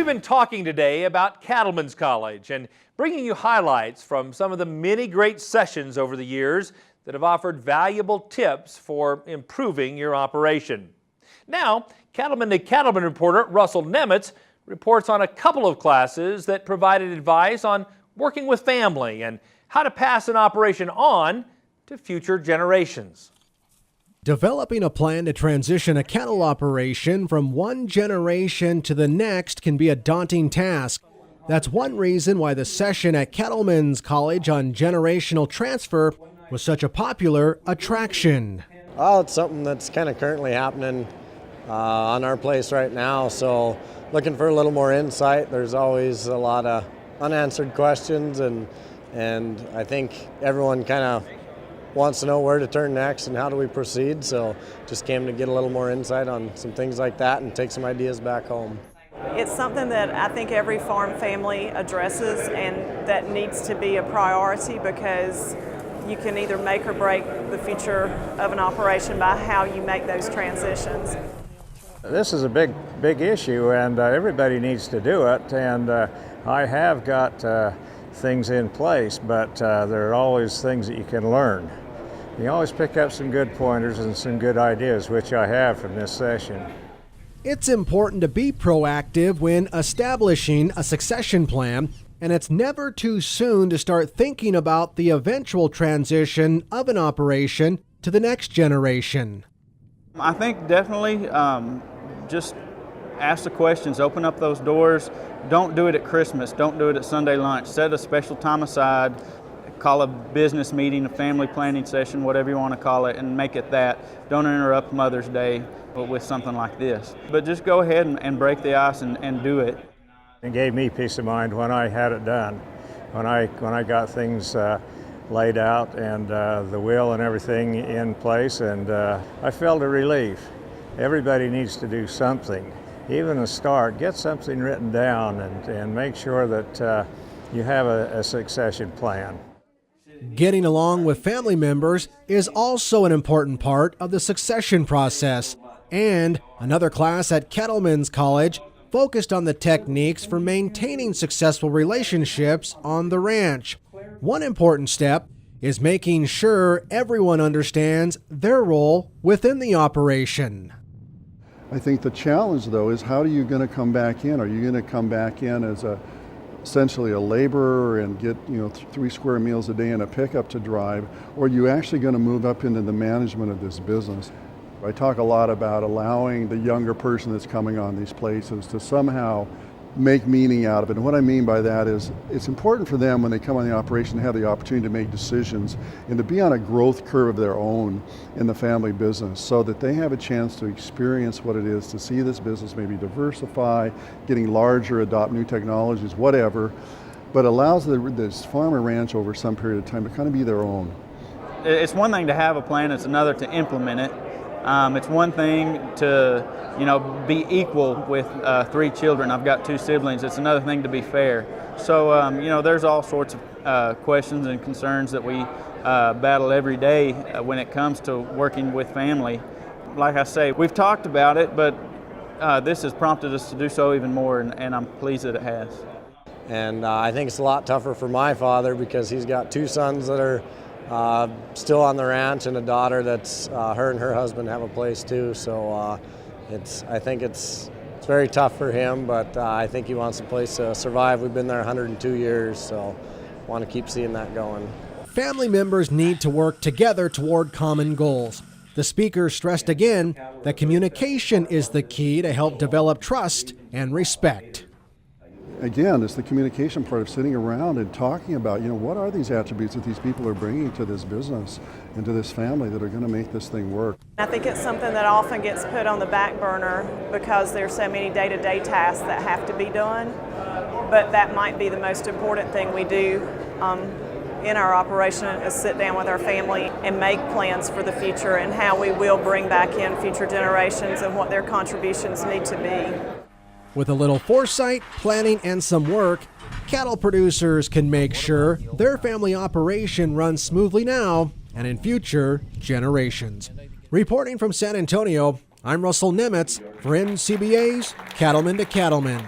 We've been talking today about Cattlemen's College and bringing you highlights from some of the many great sessions over the years that have offered valuable tips for improving your operation. Now, Cattlemen to Cattlemen reporter Russell Nemitz reports on a couple of classes that provided advice on working with family and how to pass an operation on to future generations. Developing a plan to transition a cattle operation from one generation to the next can be a daunting task. That's one reason why the session at Cattlemen's College on generational transfer was such a popular attraction. Well, it's something that's kind of currently happening on our place right now, so looking for a little more insight. There's always a lot of unanswered questions, and I think everyone kind of wants to know where to turn next and how do we proceed, so just came to get a little more insight on some things like that and take some ideas back home. It's something that I think every farm family addresses and that needs to be a priority, because you can either make or break the future of an operation by how you make those transitions. This is a big issue, and everybody needs to do it, and I have got things in place, but there are always things that you can learn. You always pick up some good pointers and some good ideas, which I have from this session. It's important to be proactive when establishing a succession plan, and it's never too soon to start thinking about the eventual transition of an operation to the next generation. I think definitely just ask the questions, open up those doors. Don't do it at Christmas, don't do it at Sunday lunch. Set a special time aside, call a business meeting, a family planning session, whatever you want to call it, and make it that. Don't interrupt Mother's Day with something like this. But just go ahead and break the ice and do it. It gave me peace of mind when I had it done, when I got things laid out and the will and everything in place, and I felt a relief. Everybody needs to do something. Even a start, get something written down and make sure that you have a succession plan. Getting along with family members is also an important part of the succession process. And another class at Cattlemen's College focused on the techniques for maintaining successful relationships on the ranch. One important step is making sure everyone understands their role within the operation. I think the challenge, though, is how are you going to come back in? Are you going to come back in as essentially a laborer and get 3 square meals a day and a pickup to drive, or are you actually going to move up into the management of this business? I talk a lot about allowing the younger person that's coming on these places to somehow make meaning out of it. And what I mean by that is it's important for them when they come on the operation to have the opportunity to make decisions and to be on a growth curve of their own in the family business, so that they have a chance to experience what it is to see this business maybe diversify, getting larger, adopt new technologies, whatever, but allows this farm or ranch over some period of time to kind of be their own. It's one thing to have a plan, it's another to implement it. It's one thing to be equal with 3 children. I've got 2 siblings. It's another thing to be fair. So there's all sorts of questions and concerns that we battle every day when it comes to working with family. Like I say, we've talked about it, but this has prompted us to do so even more, and I'm pleased that it has. And I think it's a lot tougher for my father, because he's got 2 sons that are still on the ranch and a daughter that's her and her husband have a place too. So I think it's very tough for him, but I think he wants a place to survive. We've been there 102 years, so want to keep seeing that going. Family members need to work together toward common goals. The speaker stressed again that communication is the key to help develop trust and respect. Again, it's the communication part of sitting around and talking about, what are these attributes that these people are bringing to this business and to this family that are going to make this thing work. I think it's something that often gets put on the back burner because there's so many day-to-day tasks that have to be done, but that might be the most important thing we do in our operation, is sit down with our family and make plans for the future and how we will bring back in future generations and what their contributions need to be. With a little foresight, planning, and some work, cattle producers can make sure their family operation runs smoothly now and in future generations. Reporting from San Antonio, I'm Russell Nemitz for NCBA's Cattlemen to Cattlemen.